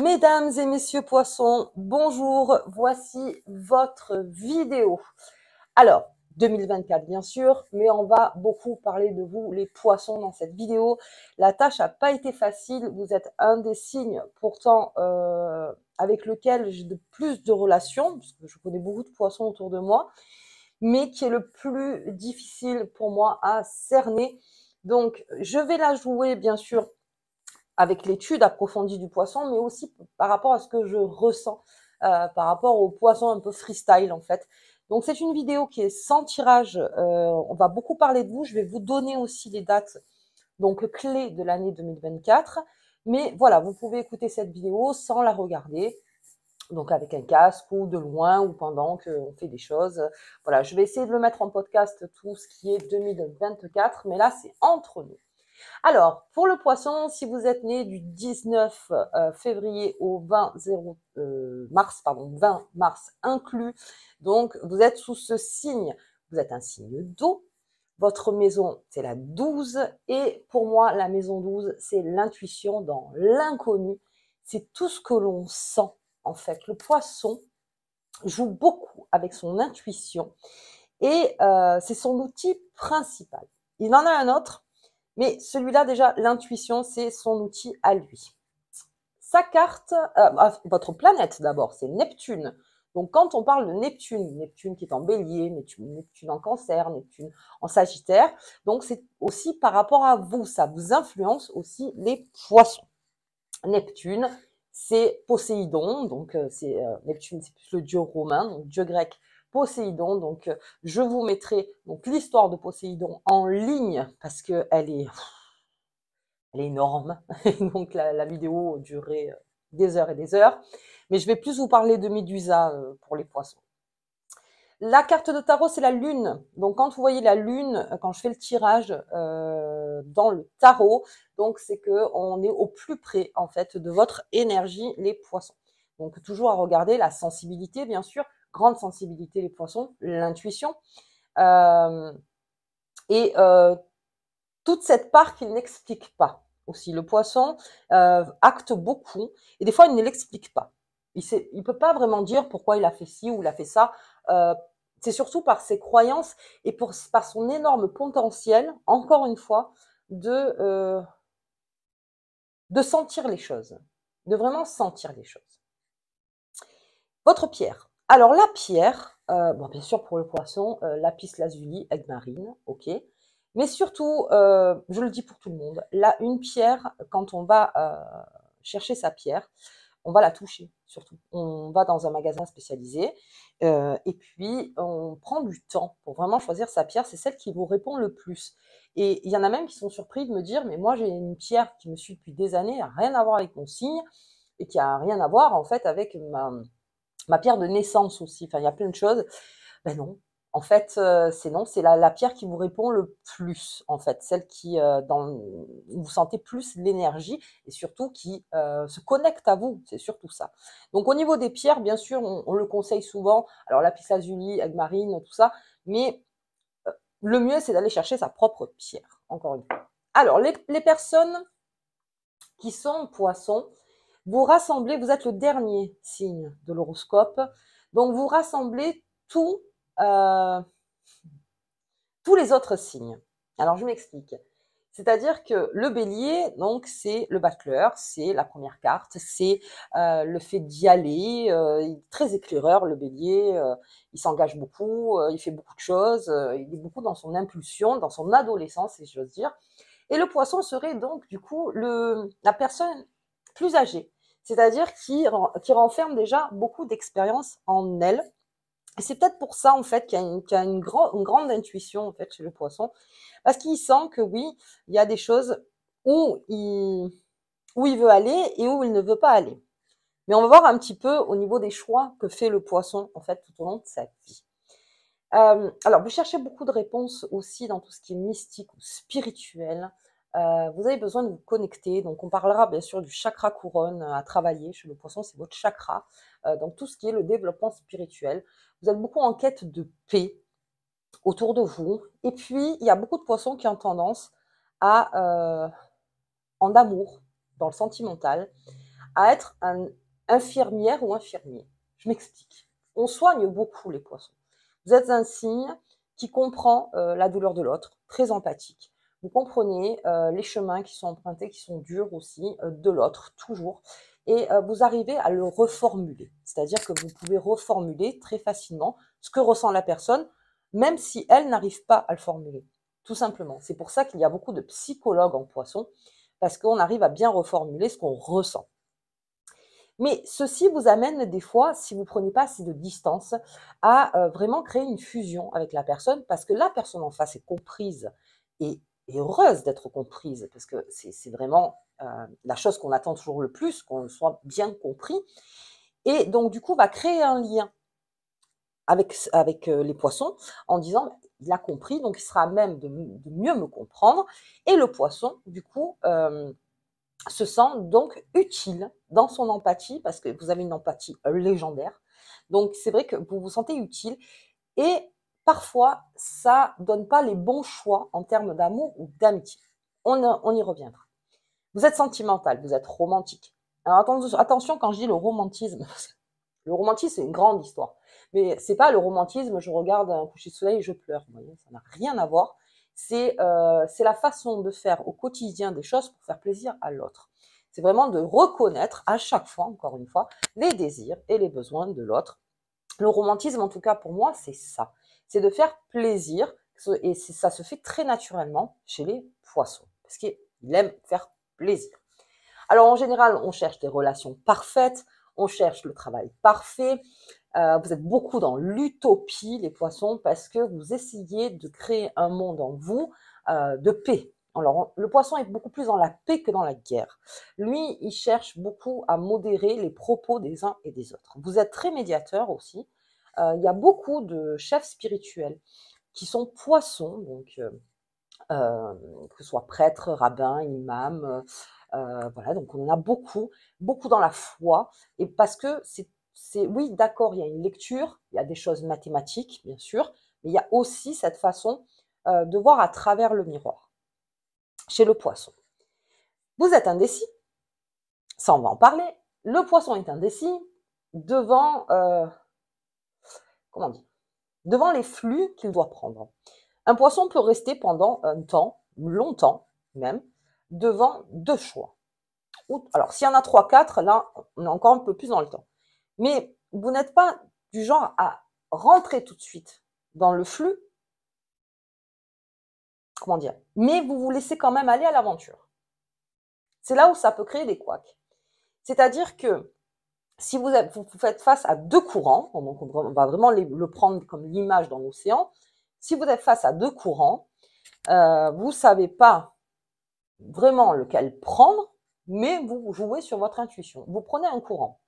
Mesdames et messieurs poissons, bonjour, voici votre vidéo. Alors, 2024 bien sûr, mais on va beaucoup parler de vous les poissons dans cette vidéo. La tâche n'a pas été facile, vous êtes un des signes pourtant avec lequel j'ai de plus de relations, parce que je connais beaucoup de poissons autour de moi, mais qui est le plus difficile pour moi à cerner. Donc, je vais la jouer bien sûr avec l'étude approfondie du poisson, mais aussi par rapport à ce que je ressens, par rapport au poisson un peu freestyle en fait. Donc c'est une vidéo qui est sans tirage, on va beaucoup parler de vous, je vais vous donner aussi les dates donc clés de l'année 2024, mais voilà, vous pouvez écouter cette vidéo sans la regarder, donc avec un casque ou de loin ou pendant qu'on fait des choses. Voilà, je vais essayer de le mettre en podcast tout ce qui est 2024, mais là c'est entre nous. Alors, pour le poisson, si vous êtes né du 19 février au 20 mars inclus, donc vous êtes sous ce signe. Vous êtes un signe d'eau. Votre maison, c'est la 12. Et pour moi, la maison 12, c'est l'intuition dans l'inconnu. C'est tout ce que l'on sent, en fait. Le poisson joue beaucoup avec son intuition et c'est son outil principal. Il en a un autre, mais celui-là, déjà, l'intuition, c'est son outil à lui. Sa carte, votre planète d'abord, c'est Neptune. Donc quand on parle de Neptune, Neptune qui est en bélier, Neptune en cancer, Neptune en sagittaire, donc c'est aussi par rapport à vous, ça vous influence aussi les poissons. Neptune, c'est Poséidon, donc Neptune, c'est plus le dieu romain, donc dieu grec Poséidon. Donc je vous mettrai donc l'histoire de Poséidon en ligne parce que elle est énorme. Donc la vidéo durait des heures et des heures. Mais je vais plus vous parler de Médusa pour les poissons. La carte de tarot, c'est la lune. Donc, quand vous voyez la lune, quand je fais le tirage dans le tarot, donc c'est que on est au plus près en fait de votre énergie, les poissons. Donc, toujours à regarder la sensibilité, bien sûr, grande sensibilité les poissons, l'intuition euh, et toute cette part qu'il n'explique pas. Aussi, le poisson acte beaucoup et des fois il ne l'explique pas. Il peut pas vraiment dire pourquoi il a fait ci ou il a fait ça. Euh, c'est surtout par ses croyances et par son énorme potentiel, encore une fois, de sentir les choses, de vraiment sentir les choses. Votre pierre. Alors la pierre, bon, bien sûr pour le poisson, lapis lazuli, aigue marine, ok. Mais surtout, je le dis pour tout le monde, là, une pierre, quand on va chercher sa pierre, on va la toucher, surtout. On va dans un magasin spécialisé et puis on prend du temps pour vraiment choisir sa pierre. C'est celle qui vous répond le plus. Et il y en a même qui sont surpris de me dire, mais moi j'ai une pierre qui me suit depuis des années, rien à voir avec mon signe et qui a rien à voir en fait avec ma pierre de naissance aussi. Enfin, il y a plein de choses. Ben non. En fait, c'est non, c'est la pierre qui vous répond le plus, en fait, celle qui, vous sentez plus l'énergie et surtout qui se connecte à vous, c'est surtout ça. Donc au niveau des pierres, bien sûr, on le conseille souvent, alors lapis lazuli, aigue marine, tout ça, mais le mieux, c'est d'aller chercher sa propre pierre, encore une fois. Alors, les personnes qui sont poissons, vous rassemblez, vous êtes le dernier signe de l'horoscope, donc vous rassemblez euh, tous les autres signes. Alors je m'explique. C'est-à-dire que le bélier, donc c'est le battleur, c'est la première carte, c'est le fait d'y aller, il est très éclaireur le bélier, il s'engage beaucoup, il fait beaucoup de choses, il est beaucoup dans son impulsion, dans son adolescence, si j'ose dire. Et le poisson serait donc du coup la personne plus âgée, c'est-à-dire qui renferme déjà beaucoup d'expérience en elle. Et c'est peut-être pour ça en fait qu'il y a une grande intuition en fait chez le poisson, parce qu'il sent que oui, il y a des choses où où il veut aller et où il ne veut pas aller. Mais on va voir un petit peu au niveau des choix que fait le poisson en fait tout au long de sa vie. Alors, vous cherchez beaucoup de réponses aussi dans tout ce qui est mystique ou spirituel. Vous avez besoin de vous connecter. Donc, on parlera bien sûr du chakra couronne à travailler chez le poisson, c'est votre chakra. Donc, tout ce qui est le développement spirituel. Vous êtes beaucoup en quête de paix autour de vous. Et puis, il y a beaucoup de poissons qui ont tendance à, en amour, dans le sentimental, à être infirmière ou infirmier. Je m'explique. On soigne beaucoup les poissons. Vous êtes un signe qui comprend la douleur de l'autre, très empathique. Vous comprenez les chemins qui sont empruntés, qui sont durs aussi, de l'autre, toujours. Et vous arrivez à le reformuler. C'est-à-dire que vous pouvez reformuler très facilement ce que ressent la personne, même si elle n'arrive pas à le formuler. Tout simplement. C'est pour ça qu'il y a beaucoup de psychologues en poisson, parce qu'on arrive à bien reformuler ce qu'on ressent. Mais ceci vous amène des fois, si vous ne prenez pas assez de distance, à vraiment créer une fusion avec la personne, parce que la personne en face est comprise et heureuse d'être comprise, parce que c'est vraiment la chose qu'on attend toujours le plus, qu'on soit bien compris. Et donc, du coup, va créer un lien avec les poissons en disant, il a compris, donc il sera à même de mieux me comprendre. Et le poisson, du coup, se sent donc utile dans son empathie, parce que vous avez une empathie légendaire. Donc, c'est vrai que vous vous sentez utile. Et parfois, ça ne donne pas les bons choix en termes d'amour ou d'amitié. On y reviendra. Vous êtes sentimental, vous êtes romantique. Alors attention quand je dis le romantisme. Le romantisme, c'est une grande histoire. Mais c'est pas le romantisme, je regarde un coucher de soleil et je pleure. Vous voyez, ça n'a rien à voir. C'est la façon de faire au quotidien des choses pour faire plaisir à l'autre. C'est vraiment de reconnaître à chaque fois, encore une fois, les désirs et les besoins de l'autre. Le romantisme, en tout cas pour moi, c'est ça. C'est de faire plaisir, et ça se fait très naturellement chez les poissons, parce qu'ils aiment faire plaisir. Alors en général, on cherche des relations parfaites, on cherche le travail parfait. Vous êtes beaucoup dans l'utopie, les poissons, parce que vous essayez de créer un monde en vous de paix. Alors, le poisson est beaucoup plus dans la paix que dans la guerre. Lui, il cherche beaucoup à modérer les propos des uns et des autres. Vous êtes très médiateur aussi. Il y a beaucoup de chefs spirituels qui sont poissons, donc que ce soit prêtre, rabbin, imam, voilà, donc on en a beaucoup, beaucoup dans la foi, et parce que oui, d'accord, il y a une lecture, il y a des choses mathématiques, bien sûr, mais il y a aussi cette façon de voir à travers le miroir. Chez le poisson, vous êtes indécis, ça on va en parler, le poisson est indécis devant, comment dire, devant les flux qu'il doit prendre. Un poisson peut rester pendant un temps, longtemps même, devant deux choix. Alors, s'il y en a 3, 4, là, on est encore un peu plus dans le temps. Mais vous n'êtes pas du genre à rentrer tout de suite dans le flux, comment dire, mais vous vous laissez quand même aller à l'aventure. C'est là où ça peut créer des couacs. C'est-à-dire que si vous faites face à deux courants, donc on va vraiment le prendre comme l'image dans l'océan, si vous êtes face à deux courants, vous ne savez pas vraiment lequel prendre, mais vous jouez sur votre intuition. Vous prenez un courant.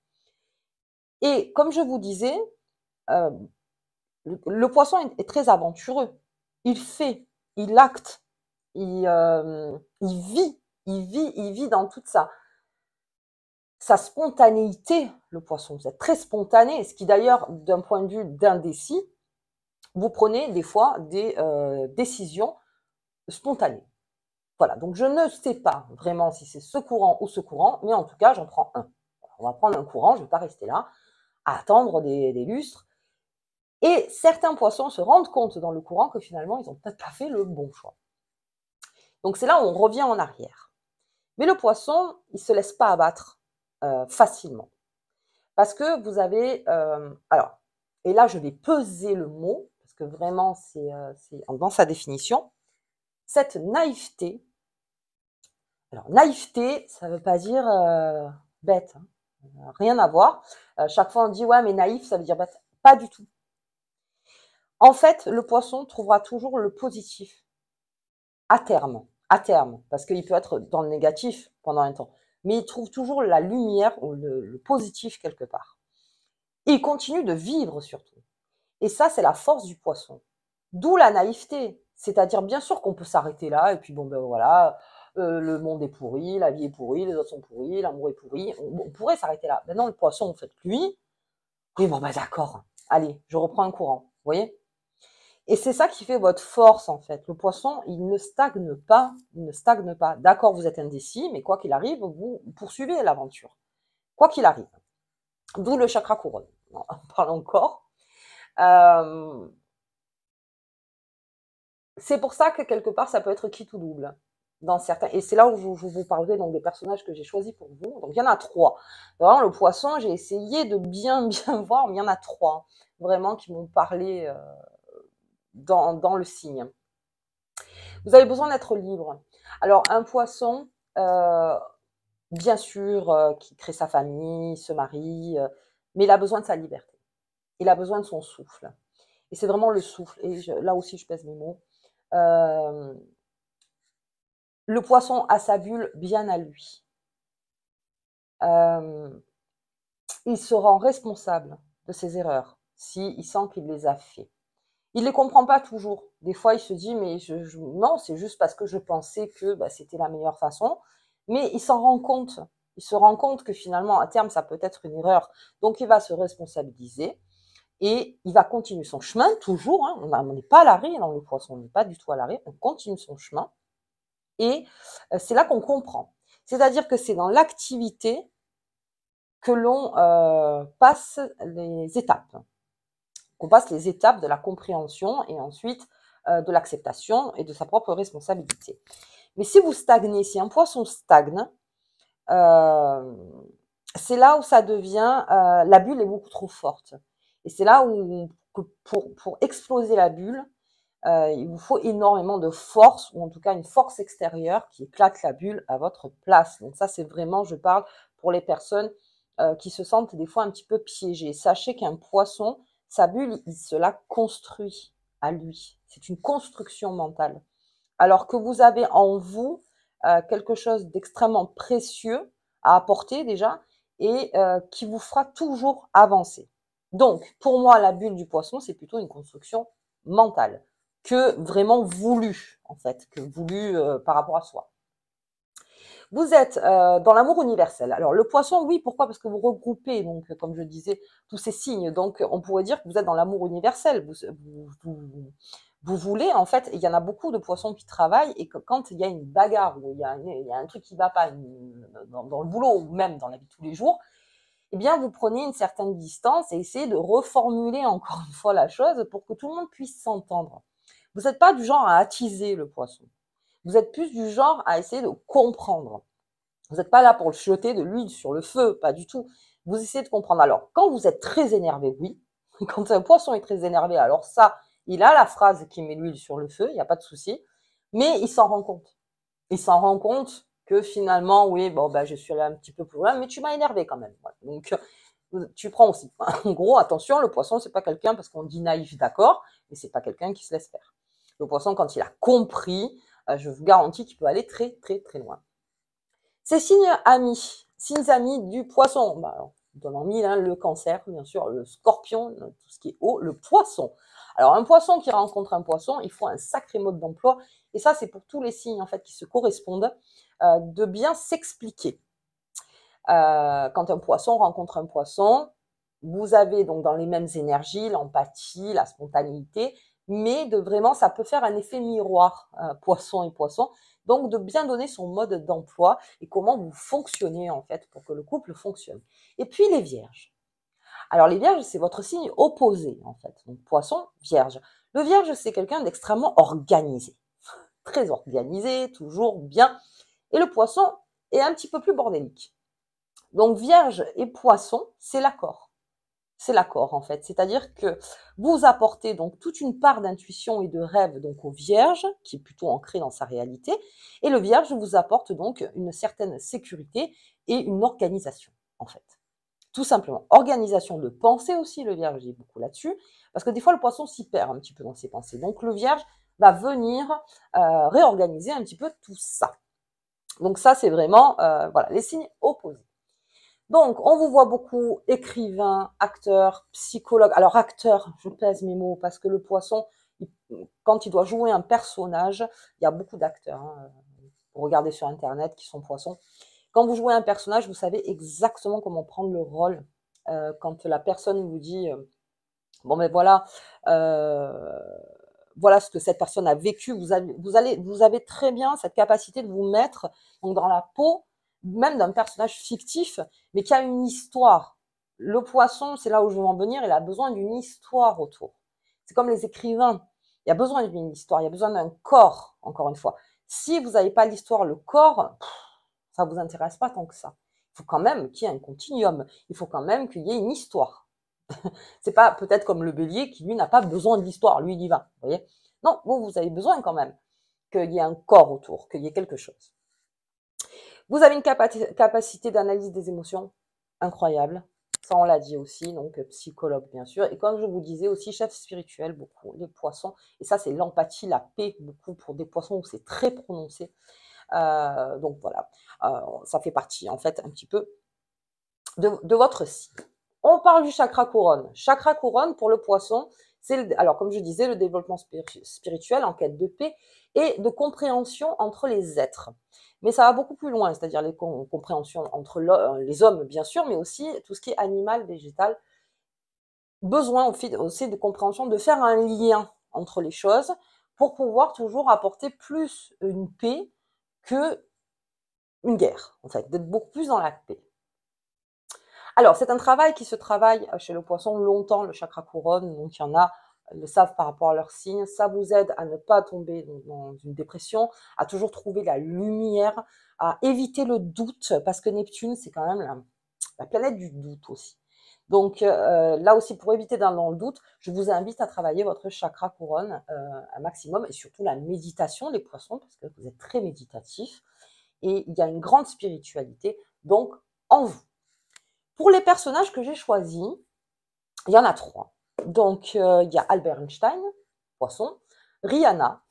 Et comme je vous disais, le poisson est très aventureux. Il fait, il acte, il vit dans toute sa spontanéité, le poisson. Vous êtes très spontané, ce qui d'ailleurs, d'un point de vue d'indécis, vous prenez des fois des décisions spontanées. Voilà, donc je ne sais pas vraiment si c'est ce courant ou ce courant, mais en tout cas, j'en prends un. On va prendre un courant, je ne vais pas rester là à attendre des lustres. Et certains poissons se rendent compte dans le courant que finalement, ils n'ont peut-être pas fait le bon choix. Donc c'est là où on revient en arrière. Mais le poisson, il ne se laisse pas abattre facilement. Parce que vous avez... alors, et là, je vais peser le mot, parce que vraiment, c'est dans sa définition, cette naïveté. Alors, naïveté, ça ne veut pas dire bête, hein, rien à voir. Chaque fois, on dit, ouais, mais naïf, ça veut dire bête. Pas du tout. En fait, le poisson trouvera toujours le positif à terme, parce qu'il peut être dans le négatif pendant un temps, mais il trouve toujours la lumière ou le positif quelque part. Et il continue de vivre surtout. Et ça, c'est la force du poisson. D'où la naïveté. C'est-à-dire, bien sûr qu'on peut s'arrêter là, et puis bon, ben voilà, le monde est pourri, la vie est pourrie, les autres sont pourris, l'amour est pourri. On pourrait s'arrêter là. Maintenant, le poisson, en fait, lui, oui, bon, ben d'accord, allez, je reprends un courant. Vous voyez? Et c'est ça qui fait votre force, en fait. Le poisson, il ne stagne pas. Il ne stagne pas. D'accord, vous êtes indécis, mais quoi qu'il arrive, vous poursuivez l'aventure. quoi qu'il arrive. D'où le chakra couronne. On parle encore. C'est pour ça que quelque part, ça peut être quitte ou double. Dans certains, et c'est là où je vous parlerai donc des personnages que j'ai choisis pour vous. Donc il y en a 3. Vraiment, le poisson, j'ai essayé de bien voir, mais il y en a 3 vraiment qui m'ont parlé dans le signe. Vous avez besoin d'être libre. Alors un poisson, bien sûr, qui crée sa famille, se marie, mais il a besoin de sa liberté. Il a besoin de son souffle. Et c'est vraiment le souffle. Et là aussi, je pèse mes mots. Le poisson a sa bulle bien à lui. Il se rend responsable de ses erreurs s'il sent qu'il les a fait. Il ne les comprend pas toujours. Des fois, il se dit, mais non, c'est juste parce que je pensais que c'était la meilleure façon. Mais il s'en rend compte. Il se rend compte que finalement, à terme, ça peut être une erreur. Donc, il va se responsabiliser et il va continuer son chemin, toujours. Hein. On n'est pas à l'arrêt dans le poisson, on n'est pas du tout à l'arrêt. On continue son chemin. Et c'est là qu'on comprend. C'est-à-dire que c'est dans l'activité que l'on passe les étapes. Qu'on passe les étapes de la compréhension et ensuite de l'acceptation et de sa propre responsabilité. Mais si vous stagnez, si un poisson stagne, c'est là où ça devient, la bulle est beaucoup trop forte. Et c'est là où, pour exploser la bulle, il vous faut énormément de force, ou en tout cas une force extérieure qui éclate la bulle à votre place. Donc ça, c'est vraiment, je parle pour les personnes qui se sentent des fois un petit peu piégées. Sachez qu'un poisson, sa bulle, il se la construit à lui. C'est une construction mentale. Alors que vous avez en vous quelque chose d'extrêmement précieux à apporter déjà et qui vous fera toujours avancer. Donc, pour moi, la bulle du poisson, c'est plutôt une construction mentale que vraiment voulu, en fait, que voulu par rapport à soi. Vous êtes dans l'amour universel. Alors, le poisson, oui, pourquoi? Parce que vous regroupez, donc, comme je disais, tous ces signes. Donc, on pourrait dire que vous êtes dans l'amour universel. Vous voulez, en fait, il y en a beaucoup de poissons qui travaillent et que quand il y a une bagarre ou il y a un truc qui ne va pas dans le boulot ou même dans la vie de tous les jours, eh bien, vous prenez une certaine distance et essayez de reformuler encore une fois la chose pour que tout le monde puisse s'entendre. Vous n'êtes pas du genre à attiser le poisson. Vous êtes plus du genre à essayer de comprendre. Vous n'êtes pas là pour jeter de l'huile sur le feu, pas du tout. Vous essayez de comprendre. Alors, quand vous êtes très énervé, oui. Quand un poisson est très énervé, alors ça, il a la phrase qui met l'huile sur le feu, il n'y a pas de souci. Mais il s'en rend compte. Il s'en rend compte que finalement, oui, bon, je suis allé un petit peu plus loin, mais tu m'as énervé quand même. Voilà. Donc, tu prends aussi. En gros, attention, le poisson, c'est pas quelqu'un, parce qu'on dit naïf, d'accord, mais c'est pas quelqu'un qui se laisse faire. Le poisson, quand il a compris, je vous garantis qu'il peut aller très, très, très loin. Ces signes amis du poisson. Alors, on a mis le cancer, bien sûr, le scorpion, tout ce qui est eau, le poisson. Alors, un poisson qui rencontre un poisson, il faut un sacré mode d'emploi. Et ça, c'est pour tous les signes, en fait, qui se correspondent, de bien s'expliquer. Quand un poisson rencontre un poisson, vous avez donc dans les mêmes énergies, l'empathie, la spontanéité, mais de vraiment, ça peut faire un effet miroir, poisson et poisson. Donc, de bien donner son mode d'emploi et comment vous fonctionnez, en fait, pour que le couple fonctionne. Et puis, les vierges. Alors, les vierges, c'est votre signe opposé, en fait. Donc, poisson, vierge. Le vierge, c'est quelqu'un d'extrêmement organisé. Très organisé, toujours bien. Et le poisson est un petit peu plus bordélique. Donc, vierge et poisson, c'est l'accord. C'est l'accord, en fait. C'est-à-dire que vous apportez donc toute une part d'intuition et de rêve donc au vierge, qui est plutôt ancré dans sa réalité, et le vierge vous apporte donc une certaine sécurité et une organisation, en fait. Tout simplement. Organisation de pensée aussi, le vierge dit beaucoup là-dessus, parce que des fois, le poisson s'y perd un petit peu dans ses pensées. Donc, le vierge va venir réorganiser un petit peu tout ça. Donc, ça, c'est vraiment voilà, les signes opposés. Donc, on vous voit beaucoup écrivain, acteur, psychologue. Alors, acteur, je pèse mes mots, parce que le poisson, quand il doit jouer un personnage, il y a beaucoup d'acteurs. Hein, vous regardez sur Internet qui sont poissons. Quand vous jouez un personnage, vous savez exactement comment prendre le rôle. Quand la personne vous dit, bon ben voilà, voilà ce que cette personne a vécu, vous avez très bien cette capacité de vous mettre donc, dans la peau même d'un personnage fictif, mais qui a une histoire. Le poisson, c'est là où je veux en venir, il a besoin d'une histoire autour. C'est comme les écrivains. Il y a besoin d'une histoire, il y a besoin d'un corps, encore une fois. Si vous n'avez pas l'histoire, le corps, ça ne vous intéresse pas tant que ça. Il faut quand même qu'il y ait un continuum. Il faut quand même qu'il y ait une histoire. C'est pas peut-être comme le bélier qui, lui, n'a pas besoin d'histoire. Lui, il y va. Vous voyez? Non, vous avez besoin quand même qu'il y ait un corps autour, qu'il y ait quelque chose. Vous avez une capacité d'analyse des émotions incroyable. Ça, on l'a dit aussi, donc psychologue, bien sûr. Et comme je vous disais aussi, chef spirituel, beaucoup, les poissons. Et ça, c'est l'empathie, la paix, beaucoup pour des poissons où c'est très prononcé. Donc voilà, ça fait partie, en fait, un petit peu de votre signe. On parle du chakra couronne. Chakra couronne, pour le poisson, c'est, alors comme je disais, le développement spirituel en quête de paix et de compréhension entre les êtres. Mais ça va beaucoup plus loin, c'est-à-dire les compréhensions entre les hommes, bien sûr, mais aussi tout ce qui est animal, végétal. Besoin aussi de compréhension, de faire un lien entre les choses pour pouvoir toujours apporter plus une paix que une guerre, en fait, d'être beaucoup plus dans la paix. Alors, c'est un travail qui se travaille chez le poisson longtemps, le chakra couronne, donc il y en a, le savent par rapport à leur signe. Ça vous aide à ne pas tomber dans une dépression, à toujours trouver la lumière, à éviter le doute, parce que Neptune, c'est quand même la planète du doute aussi. Donc là aussi, pour éviter d'être dans le doute, je vous invite à travailler votre chakra couronne un maximum, et surtout la méditation, les poissons, parce que vous êtes très méditatifs, et il y a une grande spiritualité, donc en vous. Pour les personnages que j'ai choisis, il y en a 3. Donc, il y a Albert Einstein, poisson, Rihanna,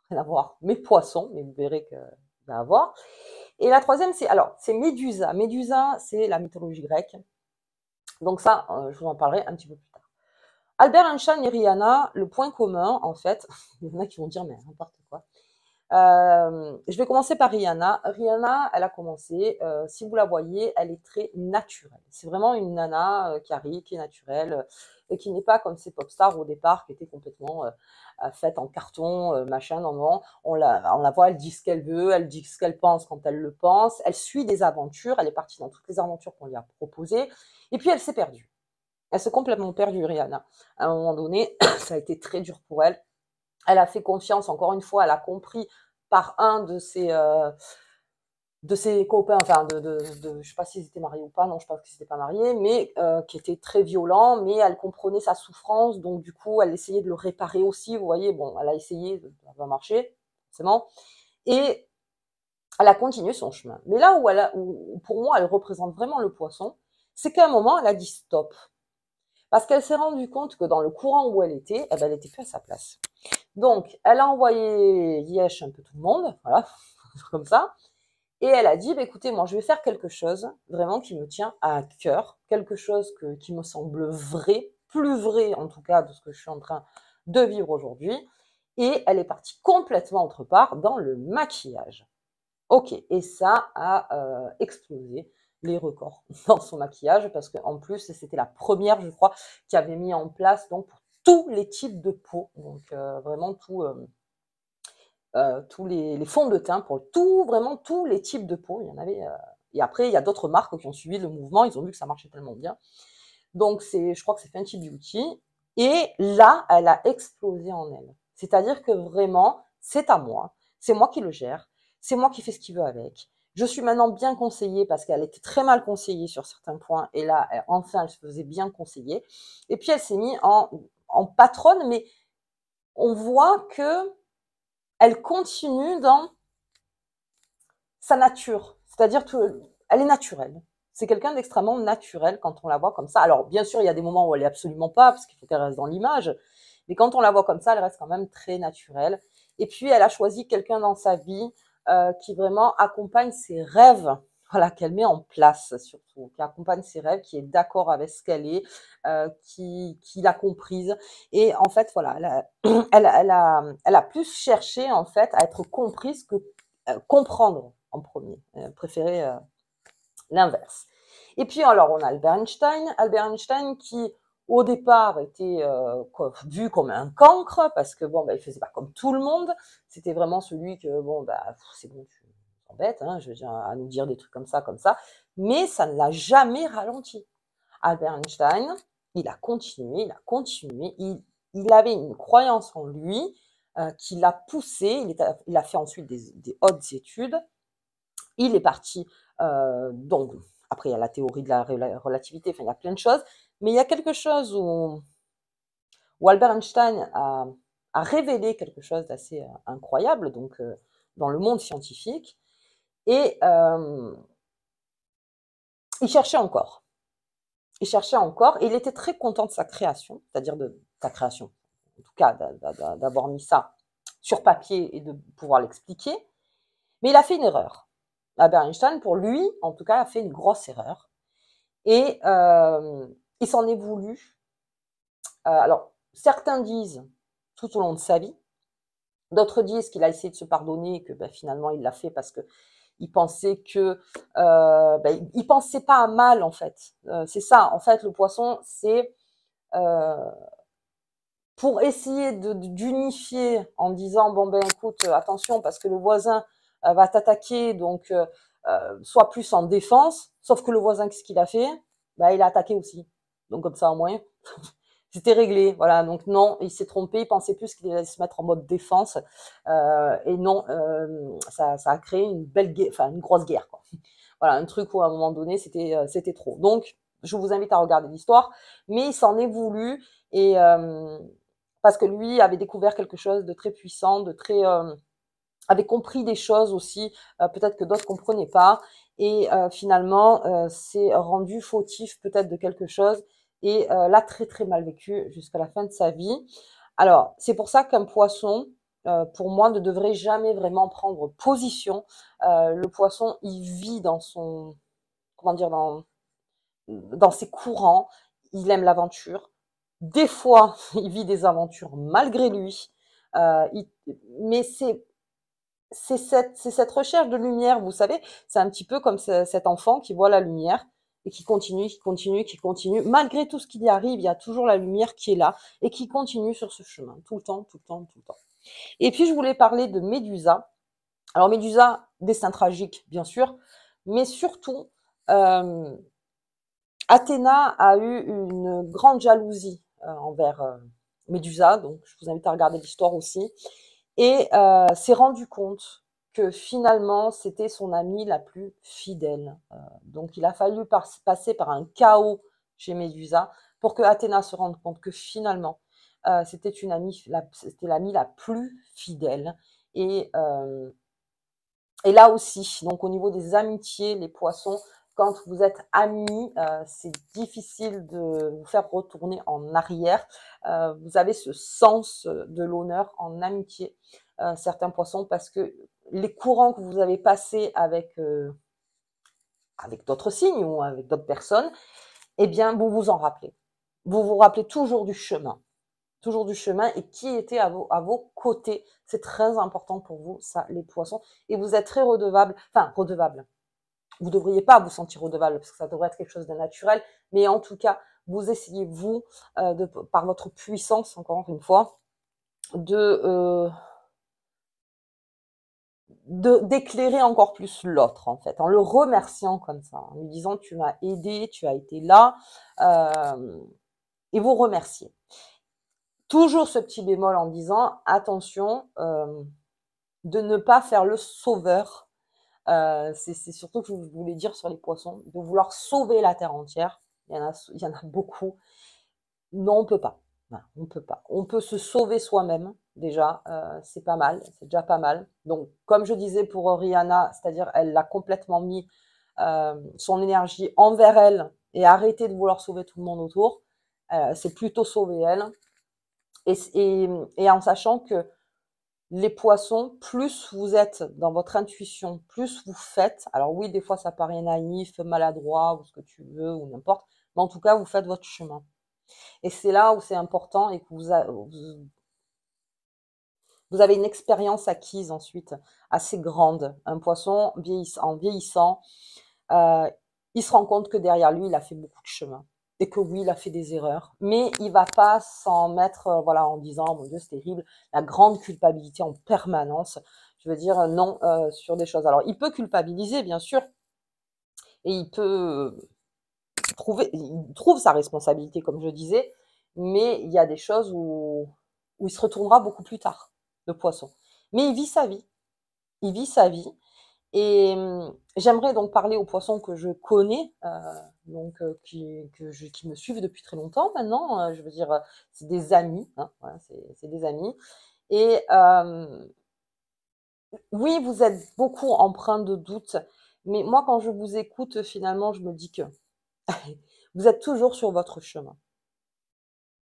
rien à voir, mais poisson, mais vous verrez qu'il va avoir. Et la troisième, c'est Médusa. Médusa, c'est la mythologie grecque. Donc ça, je vous en parlerai un petit peu plus tard. Albert Einstein et Rihanna, le point commun, en fait, il y en a qui vont dire, mais n'importe quoi. Je vais commencer par Rihanna. Rihanna, elle a commencé, si vous la voyez, elle est très naturelle. C'est vraiment une nana qui arrive, qui est naturelle, et qui n'est pas comme ces pop stars au départ, qui étaient complètement faites en carton, machin, non, non. On la voit, elle dit ce qu'elle veut, elle dit ce qu'elle pense quand elle le pense, elle suit des aventures, elle est partie dans toutes les aventures qu'on lui a proposées, et puis elle s'est perdue. Elle s'est complètement perdue, Rihanna. À un moment donné, ça a été très dur pour elle. Elle a fait confiance, encore une fois, elle a compris par un de ses copains, enfin, je sais pas s'ils étaient mariés ou pas, non, je pense qu'ils n'étaient pas mariés, mais qui était très violent, mais elle comprenait sa souffrance, donc du coup, elle essayait de le réparer aussi, vous voyez, bon, elle a essayé, ça va marcher, forcément, et elle a continué son chemin. Mais là où pour moi, elle représente vraiment le poisson, c'est qu'à un moment, elle a dit stop. Parce qu'elle s'est rendue compte que dans le courant où elle était, eh ben, elle n'était plus à sa place. Donc, elle a envoyé Yesh un peu tout le monde, voilà, comme ça. Et elle a dit, bah, écoutez, moi, je vais faire quelque chose vraiment qui me tient à cœur, quelque chose qui me semble vrai, plus vrai en tout cas de ce que je suis en train de vivre aujourd'hui. Et elle est partie complètement autre part dans le maquillage. Ok, et ça a explosé les records dans son maquillage parce qu'en plus, c'était la première, je crois, qui avait mis en place donc pour tous les types de peau, donc vraiment tous les fonds de teint pour vraiment tous les types de peau. Il y en avait. Et après, il y a d'autres marques qui ont suivi le mouvement. Ils ont vu que ça marchait tellement bien. Donc, je crois que c'est Fenty Beauty. Et là, elle a explosé en elle. C'est-à-dire que vraiment, c'est à moi. C'est moi qui le gère. C'est moi qui fais ce qu'il veut avec. Je suis maintenant bien conseillée parce qu'elle était très mal conseillée sur certains points. Et là, enfin, elle se faisait bien conseiller. Et puis, elle s'est mise en patronne. Mais on voit que elle continue dans sa nature. C'est-à-dire qu'elle est naturelle. C'est quelqu'un d'extrêmement naturel quand on la voit comme ça. Alors, bien sûr, il y a des moments où elle est absolument pas, parce qu'il faut qu'elle reste dans l'image. Mais quand on la voit comme ça, elle reste quand même très naturelle. Et puis, elle a choisi quelqu'un dans sa vie qui vraiment accompagne ses rêves, voilà, qu'elle met en place surtout, qui accompagne ses rêves, qui est d'accord avec ce qu'elle est, qui l'a comprise. Et en fait, voilà, elle a plus cherché en fait à être comprise que comprendre en premier. Elle préférait l'inverse. Et puis alors on a Albert Einstein qui au départ était vu comme un cancre parce que bon, bah, il faisait pas comme tout le monde. C'était vraiment celui que bon, bah, c'est bon, tu bête, hein, je veux dire, à nous dire des trucs comme ça, mais ça ne l'a jamais ralenti. Albert Einstein, il a continué, il avait une croyance en lui qui l'a poussé, il a fait ensuite des hautes études, il est parti, donc, après il y a la théorie de la relativité, enfin il y a plein de choses, mais il y a quelque chose où Albert Einstein a révélé quelque chose d'assez incroyable, donc dans le monde scientifique, et il cherchait encore. Il cherchait encore, et il était très content de sa création, c'est-à-dire de sa création, en tout cas d'avoir mis ça sur papier et de pouvoir l'expliquer, mais il a fait une erreur. Albert Einstein, pour lui, en tout cas, a fait une grosse erreur, et il s'en est voulu. Alors, certains disent tout au long de sa vie, d'autres disent qu'il a essayé de se pardonner et que finalement il l'a fait parce que il pensait que il pensait pas à mal en fait. C'est ça, en fait, le poisson, c'est pour essayer d'unifier en disant bon ben écoute, attention parce que le voisin va t'attaquer, donc sois plus en défense. Sauf que le voisin, qu'est-ce qu'il a fait? Il a attaqué aussi. Donc comme ça au moins c'était réglé, voilà. Donc non, il s'est trompé, il pensait plus qu'il allait se mettre en mode défense, et non, ça a créé une belle guerre, enfin une grosse guerre, quoi. Voilà, un truc où à un moment donné c'était trop. Donc je vous invite à regarder l'histoire, mais il s'en est voulu, et parce que lui avait découvert quelque chose de très puissant, de très avait compris des choses aussi, peut-être que d'autres comprenaient pas, et finalement s'est rendu fautif peut-être de quelque chose, et l'a très très mal vécu jusqu'à la fin de sa vie. Alors c'est pour ça qu'un poisson, pour moi, ne devrait jamais vraiment prendre position. Le poisson, il vit dans son, comment dire, dans ses courants, il aime l'aventure. Des fois, il vit des aventures malgré lui, mais c'est cette recherche de lumière, vous savez, c'est un petit peu comme cet enfant qui voit la lumière et qui continue, qui continue, qui continue. Malgré tout ce qui y arrive, il y a toujours la lumière qui est là et qui continue sur ce chemin, tout le temps, tout le temps, tout le temps. Et puis, je voulais parler de Médusa. Alors, Médusa, destin tragique, bien sûr, mais surtout, Athéna a eu une grande jalousie envers Médusa, donc je vous invite à regarder l'histoire aussi, et s'est rendu compte que finalement c'était son amie la plus fidèle. Donc il a fallu passer par un chaos chez Médusa pour que Athéna se rende compte que finalement c'était c'était l'amie la plus fidèle. Et là aussi, donc au niveau des amitiés, les poissons, quand vous êtes amis, c'est difficile de vous faire retourner en arrière. Vous avez ce sens de l'honneur en amitié, certains poissons, parce que les courants que vous avez passés avec d'autres signes ou avec d'autres personnes, eh bien, vous vous en rappelez. Vous vous rappelez toujours du chemin. Toujours du chemin, et qui était à vos côtés. C'est très important pour vous, ça, les poissons. Et vous êtes très redevable, enfin, redevable. Vous ne devriez pas vous sentir redevable, parce que ça devrait être quelque chose de naturel, mais en tout cas, vous essayez, vous, par votre puissance, encore une fois, d'éclairer encore plus l'autre, en fait, en le remerciant comme ça, en lui disant tu m'as aidé, tu as été là, et vous remerciez. Toujours ce petit bémol en disant attention de ne pas faire le sauveur. C'est surtout que je voulais dire sur les poissons, de vouloir sauver la terre entière. Il y en a beaucoup. Non, on peut pas. Voilà, on peut pas. On peut se sauver soi-même déjà, c'est pas mal, c'est déjà pas mal. Donc, comme je disais pour Rihanna, c'est-à-dire elle l'a complètement mis son énergie envers elle et arrêté de vouloir sauver tout le monde autour. C'est plutôt sauver elle. Et en sachant que les poissons, plus vous êtes dans votre intuition, plus vous faites. Alors oui, des fois ça paraît naïf, maladroit, ou ce que tu veux, ou n'importe, mais en tout cas, vous faites votre chemin. Et c'est là où c'est important et que vous avez une expérience acquise ensuite assez grande. Un poisson, en vieillissant, il se rend compte que derrière lui, il a fait beaucoup de chemin. Et que oui, il a fait des erreurs, mais il va pas s'en mettre, voilà, en disant, mon Dieu, c'est terrible, la grande culpabilité en permanence. je veux dire non sur des choses. Alors, il peut culpabiliser, bien sûr, et il peut il trouve sa responsabilité, comme je disais, mais il y a des choses où il se retournera beaucoup plus tard, le poisson. Mais il vit sa vie. Il vit sa vie. Et j'aimerais donc parler aux poissons que je connais, donc qui me suivent depuis très longtemps maintenant. Je veux dire, c'est des amis, hein, voilà, c'est des amis. Et oui, vous êtes beaucoup empreints de doute, mais moi, quand je vous écoute, finalement, je me dis que vous êtes toujours sur votre chemin,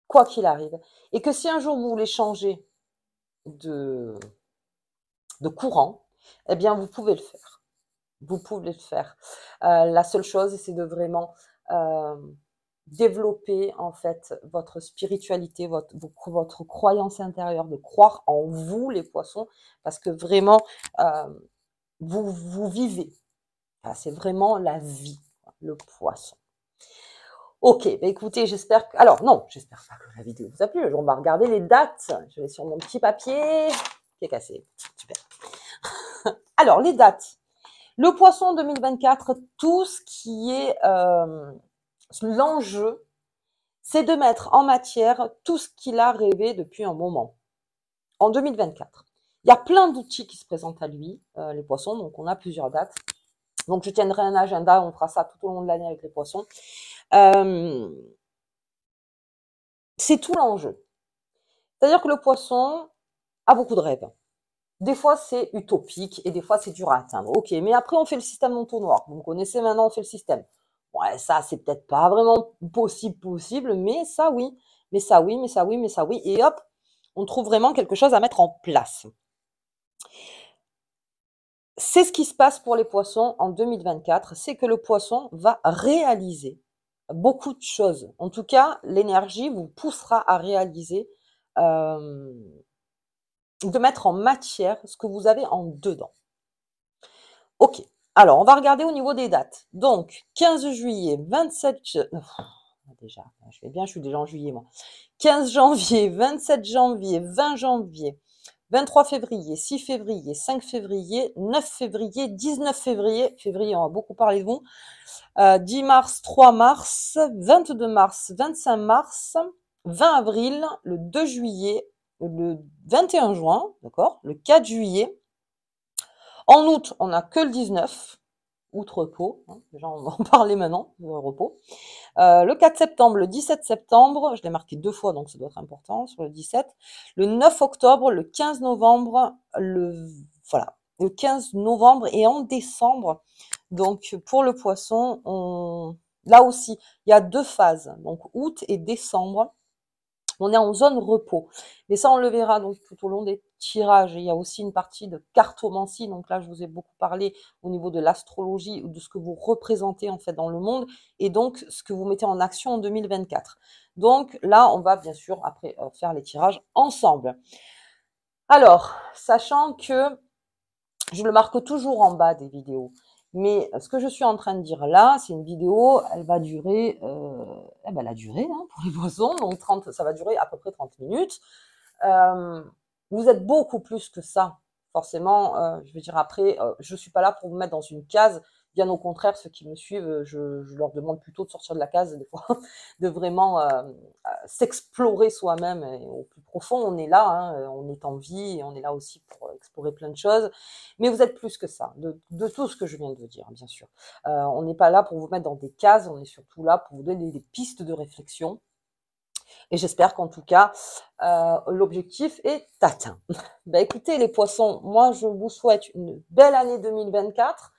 quoi qu'il arrive. Et que si un jour vous voulez changer de, de courant, eh bien, vous pouvez le faire. Vous pouvez le faire. La seule chose, c'est de vraiment développer en fait votre spiritualité, votre croyance intérieure, de croire en vous, les poissons, parce que vraiment, vous vivez. Enfin, c'est vraiment la vie, le poisson. Ok, bah écoutez, j'espère que... Alors non, j'espère pas que la vidéo vous a plu. On va regarder les dates. Je vais sur mon petit papier qui est cassé. Super. Alors, les dates. Le poisson 2024, tout ce qui est l'enjeu, c'est de mettre en matière tout ce qu'il a rêvé depuis un moment. En 2024, il y a plein d'outils qui se présentent à lui, les poissons, donc on a plusieurs dates. Donc je tiendrai un agenda, on fera ça tout au long de l'année avec les poissons. C'est tout l'enjeu. C'est-à-dire que le poisson a beaucoup de rêves. Des fois, c'est utopique et des fois, c'est dur à atteindre. Ok, mais après, on fait le système entonnoir. Vous me connaissez maintenant, on fait le système. Ouais, ça, c'est peut-être pas vraiment possible, mais ça, oui. Mais ça, oui, mais ça, oui, mais ça, oui. Et hop, on trouve vraiment quelque chose à mettre en place. C'est ce qui se passe pour les poissons en 2024, c'est que le poisson va réaliser beaucoup de choses. En tout cas, l'énergie vous poussera à réaliser de mettre en matière ce que vous avez en dedans. Ok, alors on va regarder au niveau des dates. Donc, 15 juillet, 27... déjà, je vais bien, je suis déjà en juillet moi. 15 janvier, 27 janvier, 20 janvier, 23 février, 6 février, 5 février, 9 février, 19 février, février on va beaucoup parler de vous, 10 mars, 3 mars, 22 mars, 25 mars, 20 avril, le 2 juillet, le 21 juin, d'accord, le 4 juillet. En août, on n'a que le 19, août repos, hein, déjà on va en parler maintenant, repos. Le 4 septembre, le 17 septembre, je l'ai marqué 2 fois, donc ça doit être important, sur le 17. Le 9 octobre, le 15 novembre, le 15 novembre et en décembre. Donc, pour le poisson, là aussi, il y a 2 phases, donc août et décembre. On est en zone repos. Mais ça, on le verra donc tout au long des tirages. Il y a aussi une partie de cartomancie. Donc là, je vous ai beaucoup parlé au niveau de l'astrologie ou de ce que vous représentez en fait dans le monde et donc ce que vous mettez en action en 2024. Donc là, on va bien sûr après faire les tirages ensemble. Alors, sachant que je le marque toujours en bas des vidéos. Mais ce que je suis en train de dire là, c'est une vidéo, elle va durer, la durée hein, pour les poissons, donc ça va durer à peu près 30 minutes. Vous êtes beaucoup plus que ça, forcément. Je veux dire après, je suis pas là pour vous mettre dans une case. Bien au contraire, ceux qui me suivent, je leur demande plutôt de sortir de la case des fois, de vraiment s'explorer soi-même au plus profond. On est là, hein, on est en vie et on est là aussi pour explorer plein de choses. Mais vous êtes plus que ça, de tout ce que je viens de vous dire, bien sûr. On n'est pas là pour vous mettre dans des cases, on est surtout là pour vous donner des pistes de réflexion. Et j'espère qu'en tout cas, l'objectif est atteint. Ben, écoutez les poissons, moi je vous souhaite une belle année 2024.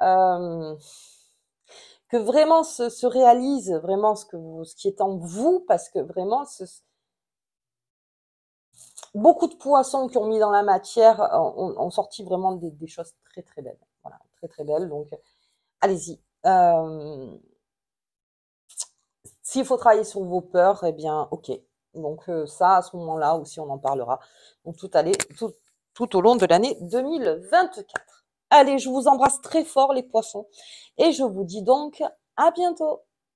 Que vraiment se réalise vraiment ce qui est en vous, parce que vraiment, beaucoup de poissons qui ont mis dans la matière ont sorti vraiment des choses très très belles. Voilà, très très belles. Donc, allez-y. S'il faut travailler sur vos peurs, eh bien, ok. Donc ça, à ce moment-là aussi, on en parlera. Donc tout au long de l'année 2024. Allez, je vous embrasse très fort les poissons et je vous dis donc à bientôt.